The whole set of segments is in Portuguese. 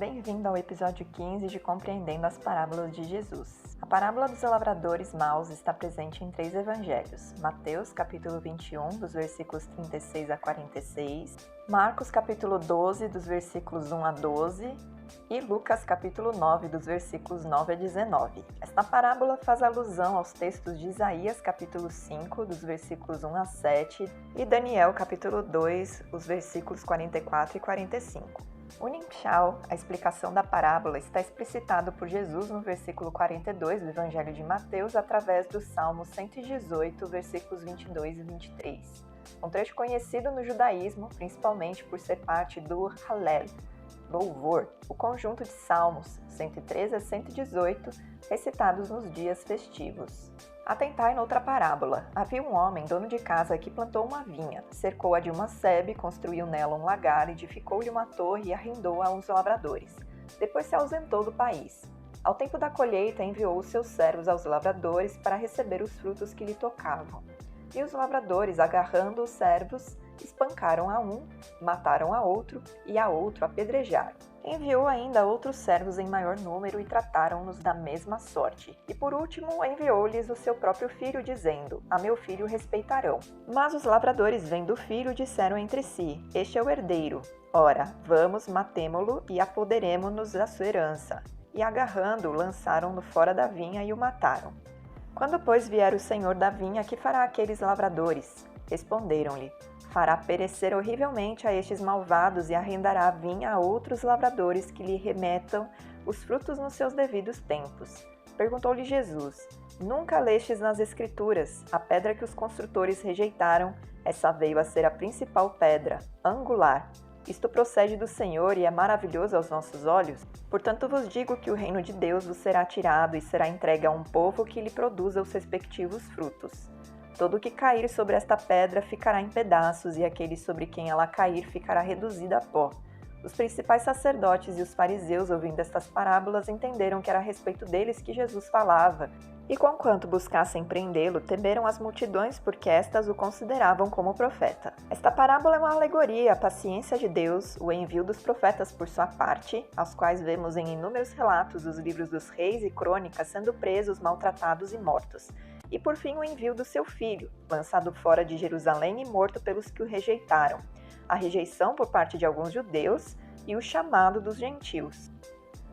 Bem-vindo ao episódio 15 de Compreendendo as Parábolas de Jesus. A parábola dos lavradores maus está presente em 3 evangelhos: Mateus, capítulo 21, dos versículos 36 a 46, Marcos, capítulo 12, dos versículos 1 a 12, e Lucas, capítulo 9, dos versículos 9 a 19. Esta parábola faz alusão aos textos de Isaías, capítulo 5, dos versículos 1 a 7, e Daniel, capítulo 2, os versículos 44 e 45. O Nimshal, a explicação da parábola, está explicitado por Jesus no versículo 42 do Evangelho de Mateus através do Salmo 118, versículos 22 e 23. Um trecho conhecido no judaísmo, principalmente por ser parte do Hallel, louvor, o conjunto de salmos 113 a 118, recitados nos dias festivos. Atentai noutra parábola. Havia um homem, dono de casa, que plantou uma vinha, cercou-a de uma sebe, construiu nela um lagar, edificou-lhe uma torre e arrendou-a a uns lavradores. Depois se ausentou do país. Ao tempo da colheita, enviou os seus servos aos lavradores para receber os frutos que lhe tocavam. E os lavradores, agarrando os servos, espancaram a um, mataram a outro e a outro apedrejaram. Enviou ainda outros servos em maior número e trataram-nos da mesma sorte. E por último enviou-lhes o seu próprio filho, dizendo: A meu filho respeitarão. Mas os lavradores, vendo o filho, disseram entre si: Este é o herdeiro. Ora, vamos, matemo-lo e apoderemo-nos da sua herança. E agarrando-o, lançaram-no fora da vinha e o mataram. Quando, pois, vier o senhor da vinha, que fará aqueles lavradores? Responderam-lhe: Fará perecer horrivelmente a estes malvados e arrendará a vinha a outros lavradores que lhe remetam os frutos nos seus devidos tempos. Perguntou-lhe Jesus: Nunca lestes nas Escrituras, a pedra que os construtores rejeitaram, essa veio a ser a principal pedra, angular. Isto procede do Senhor e é maravilhoso aos nossos olhos? Portanto vos digo que o reino de Deus vos será tirado e será entregue a um povo que lhe produza os respectivos frutos. Todo o que cair sobre esta pedra ficará em pedaços, e aquele sobre quem ela cair ficará reduzido a pó. Os principais sacerdotes e os fariseus, ouvindo estas parábolas, entenderam que era a respeito deles que Jesus falava, e conquanto buscassem prendê-lo, temeram as multidões, porque estas o consideravam como profeta. Esta parábola é uma alegoria à paciência de Deus, o envio dos profetas por sua parte, aos quais vemos em inúmeros relatos dos livros dos reis e crônicas sendo presos, maltratados e mortos. E por fim o envio do seu filho, lançado fora de Jerusalém e morto pelos que o rejeitaram, a rejeição por parte de alguns judeus e o chamado dos gentios.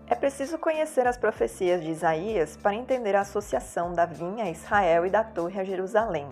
É preciso conhecer as profecias de Isaías para entender a associação da vinha a Israel e da torre a Jerusalém.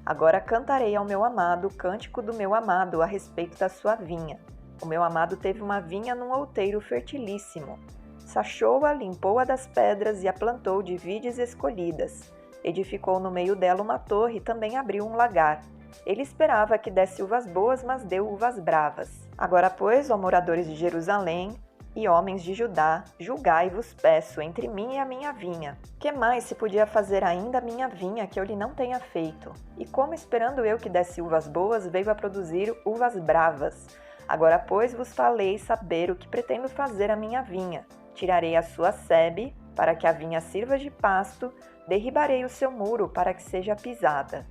Agora cantarei ao meu amado o cântico do meu amado a respeito da sua vinha. O meu amado teve uma vinha num outeiro fertilíssimo. Sachou-a, limpou-a das pedras e a plantou de vides escolhidas. Edificou no meio dela uma torre e também abriu um lagar. Ele esperava que desse uvas boas, mas deu uvas bravas. Agora, pois, ó moradores de Jerusalém e homens de Judá, julgai-vos, peço, entre mim e a minha vinha. Que mais se podia fazer ainda a minha vinha que eu lhe não tenha feito? E como, esperando eu que desse uvas boas, veio a produzir uvas bravas? Agora, pois, vos falei saber o que pretendo fazer à minha vinha. Tirarei a sua sebe, para que a vinha sirva de pasto, derribarei o seu muro para que seja pisada.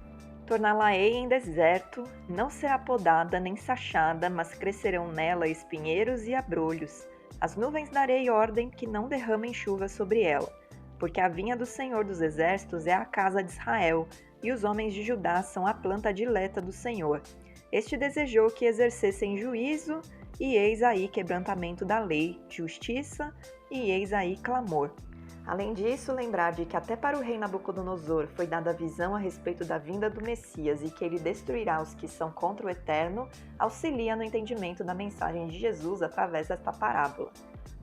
Torná-la-ei em deserto, não será podada nem sachada, mas crescerão nela espinheiros e abrolhos. As nuvens darei ordem que não derramem chuva sobre ela, porque a vinha do Senhor dos Exércitos é a casa de Israel, e os homens de Judá são a planta dileta do Senhor. Este desejou que exercessem juízo, e eis aí quebrantamento da lei, justiça, e eis aí clamor. Além disso, lembrar de que até para o rei Nabucodonosor foi dada a visão a respeito da vinda do Messias e que ele destruirá os que são contra o Eterno, auxilia no entendimento da mensagem de Jesus através desta parábola.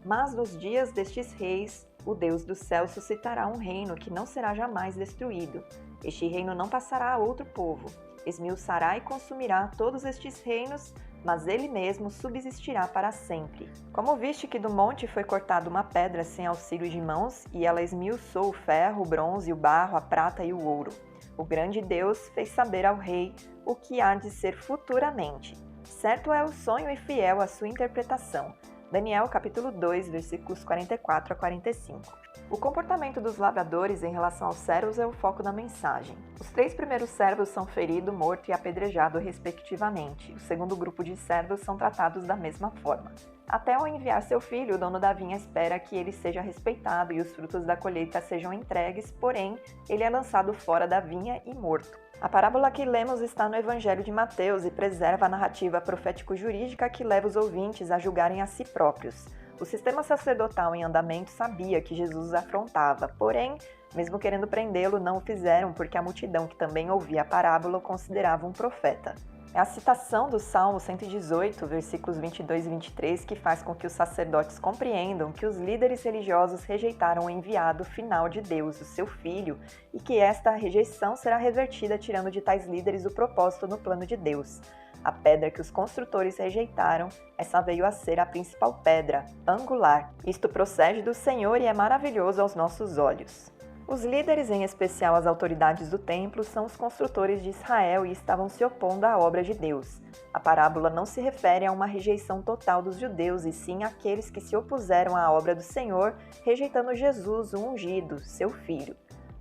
Mas nos dias destes reis, o Deus do céu suscitará um reino que não será jamais destruído. Este reino não passará a outro povo. Esmiuçará e consumirá todos estes reinos, mas ele mesmo subsistirá para sempre. Como viste que do monte foi cortada uma pedra sem auxílio de mãos, e ela esmiuçou o ferro, o bronze, o barro, a prata e o ouro. O grande Deus fez saber ao rei o que há de ser futuramente. Certo é o sonho e fiel a sua interpretação. Daniel capítulo 2, versículos 44 a 45. O comportamento dos lavradores em relação aos servos é o foco da mensagem. Os 3 primeiros servos são ferido, morto e apedrejado respectivamente. O segundo grupo de servos são tratados da mesma forma. Até ao enviar seu filho, o dono da vinha espera que ele seja respeitado e os frutos da colheita sejam entregues, porém, ele é lançado fora da vinha e morto. A parábola que lemos está no Evangelho de Mateus e preserva a narrativa profético-jurídica que leva os ouvintes a julgarem a si próprios. O sistema sacerdotal em andamento sabia que Jesus os afrontava, porém, mesmo querendo prendê-lo, não o fizeram porque a multidão que também ouvia a parábola o considerava um profeta. É a citação do Salmo 118, versículos 22 e 23, que faz com que os sacerdotes compreendam que os líderes religiosos rejeitaram o enviado final de Deus, o seu Filho, e que esta rejeição será revertida tirando de tais líderes o propósito no plano de Deus. A pedra que os construtores rejeitaram, essa veio a ser a principal pedra, angular. Isto procede do Senhor e é maravilhoso aos nossos olhos. Os líderes, em especial as autoridades do templo, são os construtores de Israel e estavam se opondo à obra de Deus. A parábola não se refere a uma rejeição total dos judeus, e sim àqueles que se opuseram à obra do Senhor, rejeitando Jesus, o ungido, seu Filho.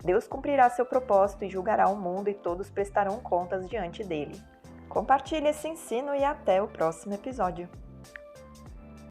Deus cumprirá seu propósito e julgará o mundo, e todos prestarão contas diante dele. Compartilhe esse ensino e até o próximo episódio.